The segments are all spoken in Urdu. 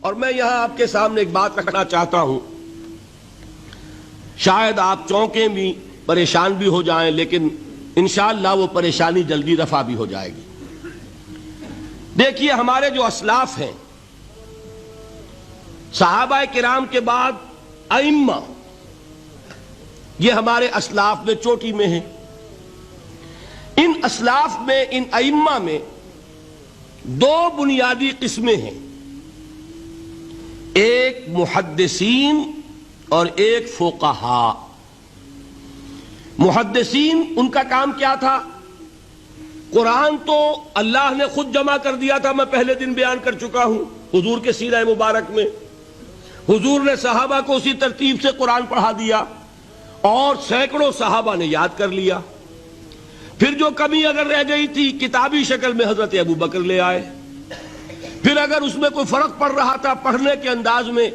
اور میں یہاں آپ کے سامنے ایک بات رکھنا چاہتا ہوں، شاید آپ چونکیں بھی پریشان بھی ہو جائیں، لیکن انشاءاللہ وہ پریشانی جلدی رفع بھی ہو جائے گی۔ دیکھیے ہمارے جو اسلاف ہیں، صحابہ کرام کے بعد ائمہ، یہ ہمارے اسلاف میں چوٹی میں ہیں۔ ان اسلاف میں، ان ائمہ میں دو بنیادی قسمیں ہیں، ایک محدثین اور ایک فقہاء۔ محدثین ان کا کام کیا تھا؟ قرآن تو اللہ نے خود جمع کر دیا تھا، میں پہلے دن بیان کر چکا ہوں حضور کے سیرہ مبارک میں۔ حضور نے صحابہ کو اسی ترتیب سے قرآن پڑھا دیا اور سینکڑوں صحابہ نے یاد کر لیا۔ پھر جو کمی اگر رہ گئی تھی کتابی شکل میں حضرت ابوبکر لے آئے، پھر اگر اس میں کوئی فرق پڑ رہا تھا پڑھنے کے انداز میں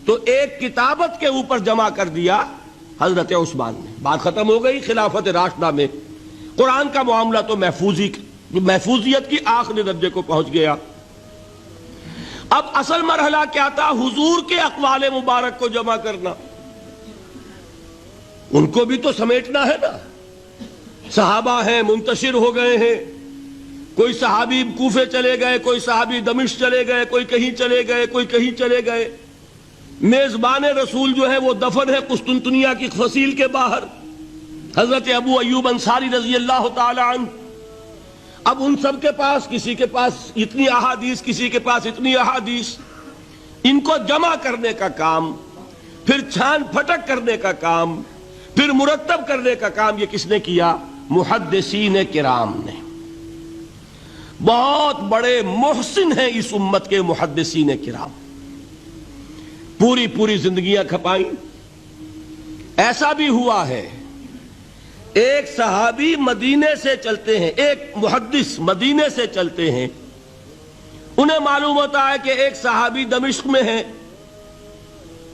تو ایک کتابت کے اوپر جمع کر دیا حضرت عثمان نے۔ بات ختم ہو گئی۔ خلافت راشدہ میں قرآن کا معاملہ تو محفوظیت کی آخری درجے کو پہنچ گیا۔ اب اصل مرحلہ کیا تھا؟ حضور کے اقوال مبارک کو جمع کرنا، ان کو بھی تو سمیٹنا ہے نا۔ صحابہ ہیں، منتشر ہو گئے ہیں، کوئی صحابی کوفے چلے گئے، کوئی صحابی دمشق چلے گئے، کوئی کہیں چلے گئے، کوئی کہیں چلے گئے۔ میزبان رسول جو ہے وہ دفن ہے قسطنطنیہ کی فصیل کے باہر، حضرت ابو ایوب انصاری رضی اللہ تعالی عنہ۔ اب ان سب کے پاس، کسی کے پاس اتنی احادیث، کسی کے پاس اتنی احادیث، ان کو جمع کرنے کا کام، پھر چھان پھٹک کرنے کا کام، پھر مرتب کرنے کا کام، یہ کس نے کیا؟ محدثین کرام نے۔ بہت بڑے محسن ہیں اس امت کے محدثین کرام، پوری زندگیاں کھپائیں۔ ایسا بھی ہوا ہے ایک صحابی مدینے سے چلتے ہیں، ایک محدث مدینے سے چلتے ہیں، انہیں معلوم ہوتا ہے کہ ایک صحابی دمشق میں ہے،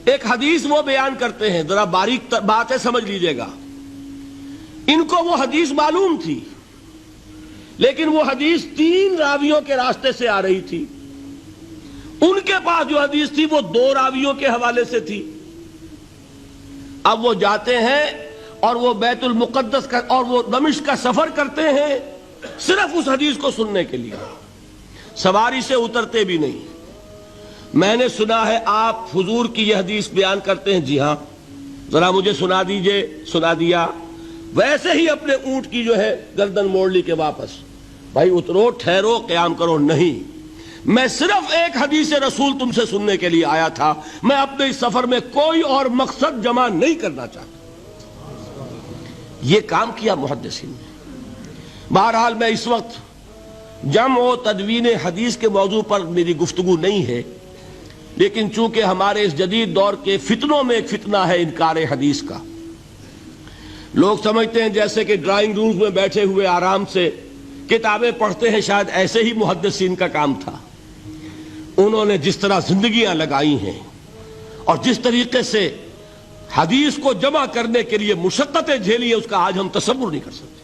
ایک حدیث وہ بیان کرتے ہیں، ذرا باریک باتیں سمجھ لیجئے گا۔ ان کو وہ حدیث معلوم تھی، لیکن وہ حدیث 3 راویوں کے راستے سے آ رہی تھی۔ ان کے پاس جو حدیث تھی وہ 2 راویوں کے حوالے سے تھی۔ اب وہ جاتے ہیں اور وہ بیت المقدس کا اور وہ دمشق کا سفر کرتے ہیں صرف اس حدیث کو سننے کے لیے، سواری سے اترتے بھی نہیں۔ میں نے سنا ہے آپ حضور کی یہ حدیث بیان کرتے ہیں، جی ہاں، ذرا مجھے سنا دیجئے۔ سنا دیا، ویسے ہی اپنے اونٹ کی جو ہے گردن موڑ لی کہ واپس، بھائی اترو، ٹھہرو، قیام کرو۔ نہیں، میں صرف ایک حدیث رسول تم سے سننے کے لیے آیا تھا، میں اپنے اس سفر میں کوئی اور مقصد جمع نہیں کرنا چاہتا۔ یہ کام کیا محدثین نے۔ بہرحال میں اس وقت جمع و تدوین حدیث کے موضوع پر میری گفتگو نہیں ہے، لیکن چونکہ ہمارے اس جدید دور کے فتنوں میں ایک فتنہ ہے انکار حدیث کا۔ لوگ سمجھتے ہیں جیسے کہ ڈرائنگ رومز میں بیٹھے ہوئے آرام سے کتابیں پڑھتے ہیں، شاید ایسے ہی محدثین کا کام تھا۔ انہوں نے جس طرح زندگیاں لگائی ہیں اور جس طریقے سے حدیث کو جمع کرنے کے لیے مشقتیں جھیلی ہیں، اس کا آج ہم تصور نہیں کر سکتے۔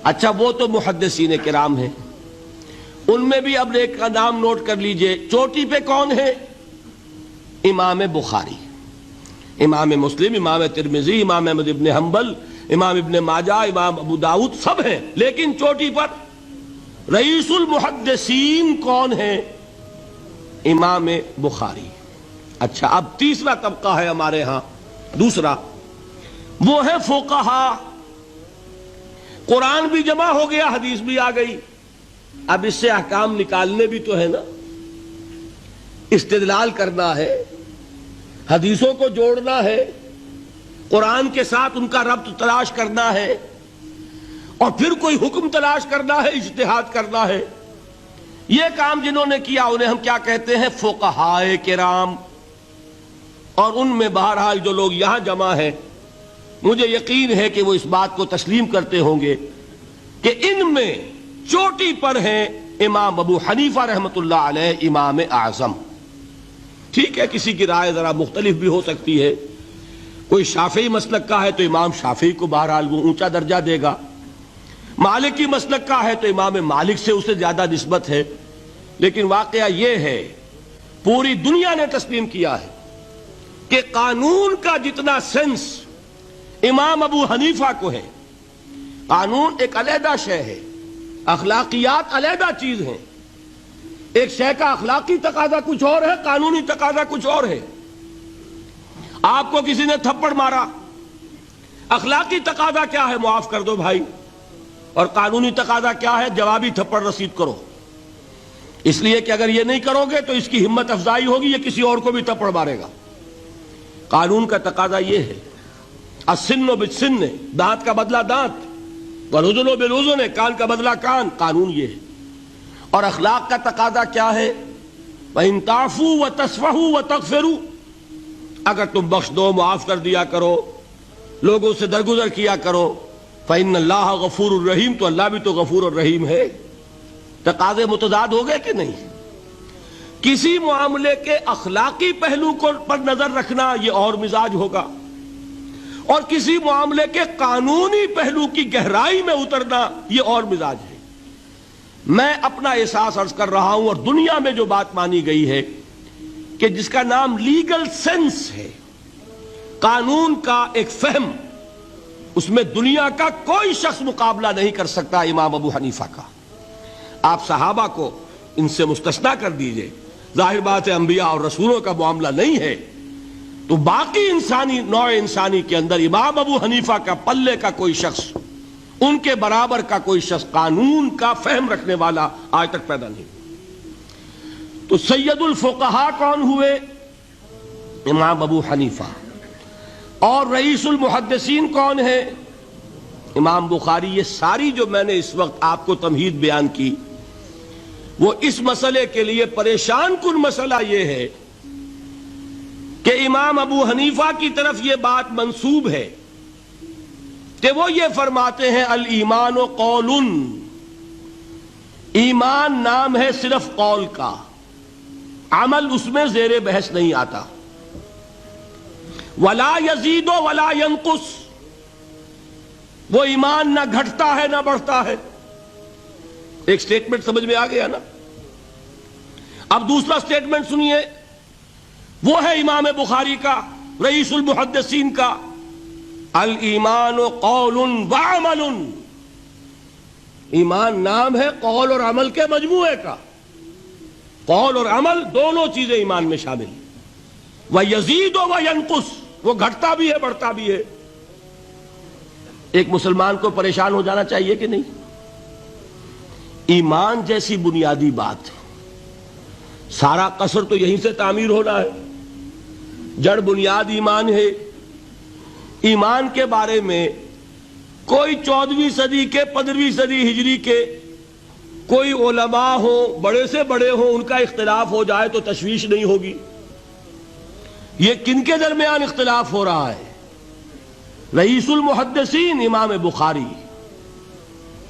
اچھا، وہ تو محدثین کرام ہیں، ان میں بھی اب ایک کا نام نوٹ کر لیجئے، چوٹی پہ کون ہے؟ امام بخاری، امام مسلم، امام ترمذی، امام احمد ابن حنبل، امام ابن ماجہ، امام ابو داؤد، سب ہیں، لیکن چوٹی پر رئیس المحدثین کون ہے؟ امام بخاری۔ اچھا، اب تیسرا طبقہ ہے ہمارے ہاں، دوسرا، وہ ہے فقہاء۔ قرآن بھی جمع ہو گیا، حدیث بھی آ گئی، اب اس سے احکام نکالنے بھی تو ہے نا، استدلال کرنا ہے، حدیثوں کو جوڑنا ہے، قرآن کے ساتھ ان کا ربط تلاش کرنا ہے، اور پھر کوئی حکم تلاش کرنا ہے، اجتہاد کرنا ہے۔ یہ کام جنہوں نے کیا انہیں ہم کیا کہتے ہیں؟ فقہاء کرام۔ اور ان میں بہرحال جو لوگ یہاں جمع ہیں، مجھے یقین ہے کہ وہ اس بات کو تسلیم کرتے ہوں گے کہ ان میں چوٹی پر ہیں امام ابو حنیفہ رحمۃ اللہ علیہ، امام اعظم۔ ٹھیک ہے، کسی کی رائے ذرا مختلف بھی ہو سکتی ہے، کوئی شافعی مسلک کا ہے تو امام شافعی کو بہرحال وہ اونچا درجہ دے گا، مالکی مسلک کا ہے تو امام مالک سے اسے زیادہ نسبت ہے۔ لیکن واقعہ یہ ہے پوری دنیا نے تسلیم کیا ہے کہ قانون کا جتنا سینس امام ابو حنیفہ کو ہے، قانون ایک علیحدہ شے ہے، اخلاقیات علیحدہ چیز ہیں، ایک شے کا اخلاقی تقاضا کچھ اور ہے، قانونی تقاضا کچھ اور ہے۔ آپ کو کسی نے تھپڑ مارا، اخلاقی تقاضا کیا ہے؟ معاف کر دو بھائی، اور قانونی تقاضا کیا ہے؟ جوابی تھپڑ رسید کرو، اس لیے کہ اگر یہ نہیں کرو گے تو اس کی ہمت افزائی ہوگی، یہ کسی اور کو بھی تھپڑ مارے گا۔ قانون کا تقاضا یہ ہے، السن بالسن، دانت کا بدلہ دانت، والاذن بالاذن، کان کا بدلہ کان، قانون یہ ہے۔ اور اخلاق کا تقاضا کیا ہے؟ وَإِن تَعْفُوا وَتَصْفَحُوا وَتَغْفِرُوا، اگر تم بخش دو، معاف کر دیا کرو، لوگوں سے درگزر کیا کرو، فَإِنَّ اللَّهَ غَفُورٌ الرحیم، تو اللہ بھی تو غفور الرحیم ہے۔ تقاضے متضاد ہو گئے کہ نہیں؟ کسی معاملے کے اخلاقی پہلو پر نظر رکھنا یہ اور مزاج ہوگا، اور کسی معاملے کے قانونی پہلو کی گہرائی میں اترنا یہ اور مزاج ہے۔ میں اپنا احساس عرض کر رہا ہوں، اور دنیا میں جو بات مانی گئی ہے کہ جس کا نام لیگل سینس ہے، قانون کا ایک فہم، اس میں دنیا کا کوئی شخص مقابلہ نہیں کر سکتا امام ابو حنیفہ کا۔ آپ صحابہ کو ان سے مستثنیٰ کر دیجئے، ظاہر بات ہے انبیاء اور رسولوں کا معاملہ نہیں ہے، تو باقی انسانی نوع انسانی کے اندر امام ابو حنیفہ کا پلے کا کوئی شخص، ان کے برابر کا کوئی شخص قانون کا فہم رکھنے والا آج تک پیدا نہیں۔ تو سید الفقہاء کون ہوئے؟ امام ابو حنیفہ۔ اور رئیس المحدثین کون ہے؟ امام بخاری۔ یہ ساری جو میں نے اس وقت آپ کو تمہید بیان کی، وہ اس مسئلے کے لیے پریشان کن مسئلہ یہ ہے کہ امام ابو حنیفہ کی طرف یہ بات منسوب ہے کہ وہ یہ فرماتے ہیں الایمان قول، ایمان نام ہے صرف قول کا، عمل اس میں زیر بحث نہیں آتا۔ ولا یزید ولا ینقص، وہ ایمان نہ گھٹتا ہے نہ بڑھتا ہے۔ ایک سٹیٹمنٹ سمجھ میں آ گیا نا؟ اب دوسرا سٹیٹمنٹ سنیے، وہ ہے امام بخاری کا، رئیس المحدثین کا، الایمان قول وعمل، ایمان نام ہے قول اور عمل کے مجموعے کا، قول اور عمل دونوں چیزیں ایمان میں شامل، وَيَزِيدُ وَيَنْقُصُ، وہ گھٹتا بھی ہے بڑھتا بھی ہے۔ ایک مسلمان کو پریشان ہو جانا چاہیے کہ نہیں؟ ایمان جیسی بنیادی بات، سارا قصر تو یہیں سے تعمیر ہونا ہے، جڑ بنیاد ایمان ہے۔ ایمان کے بارے میں کوئی 14ویں صدی کے 15ویں صدی ہجری کے کوئی علماء ہوں، بڑے سے بڑے ہوں، ان کا اختلاف ہو جائے تو تشویش نہیں ہوگی۔ یہ کن کے درمیان اختلاف ہو رہا ہے؟ رئیس المحدثین امام بخاری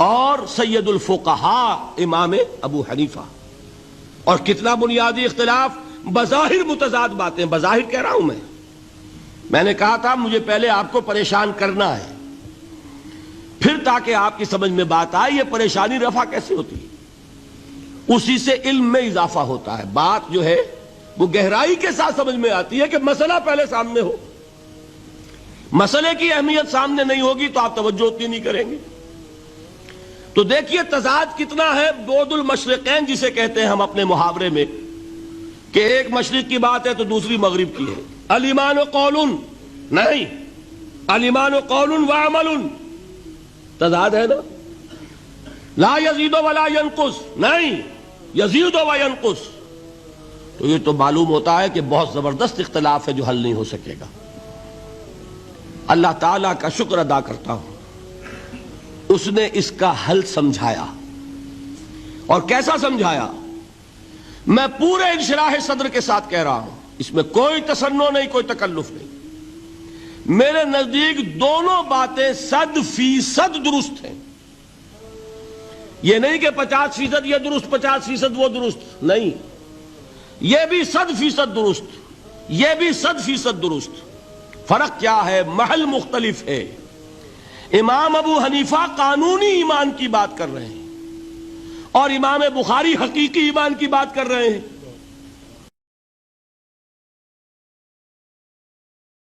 اور سید الفقہاء امام ابو حنیفہ۔ اور کتنا بنیادی اختلاف، بظاہر متضاد باتیں، بظاہر کہہ رہا ہوں میں نے کہا تھا مجھے پہلے آپ کو پریشان کرنا ہے، پھر تاکہ آپ کی سمجھ میں بات آئے یہ پریشانی رفع کیسے ہوتی ہے، اسی سے علم میں اضافہ ہوتا ہے۔ بات جو ہے وہ گہرائی کے ساتھ سمجھ میں آتی ہے کہ مسئلہ پہلے سامنے ہو، مسئلے کی اہمیت سامنے نہیں ہوگی تو آپ توجہ اتنی نہیں کریں گے۔ تو دیکھیے تضاد کتنا ہے، بعد المشرقین جسے کہتے ہیں ہم اپنے محاورے میں، کہ ایک مشرق کی بات ہے تو دوسری مغرب کی ہے۔ الایمان قول، نہیں، الایمان قول وعمل، تضاد ہے نا۔ لا یزید ولا ینقص، نہیں، یزید وینقص۔ تو یہ تو معلوم ہوتا ہے کہ بہت زبردست اختلاف ہے جو حل نہیں ہو سکے گا۔ اللہ تعالیٰ کا شکر ادا کرتا ہوں، اس نے اس کا حل سمجھایا۔ اور کیسا سمجھایا؟ میں پورے انشراح صدر کے ساتھ کہہ رہا ہوں، اس میں کوئی تصنع نہیں، کوئی تکلف نہیں۔ میرے نزدیک دونوں باتیں 100% درست ہیں۔ یہ نہیں کہ 50% یہ درست 50% وہ درست، نہیں، یہ بھی 100% درست، یہ بھی 100% درست۔ فرق کیا ہے؟ محل مختلف ہے۔ امام ابو حنیفہ قانونی ایمان کی بات کر رہے ہیں، اور امام بخاری حقیقی ایمان کی بات کر رہے ہیں۔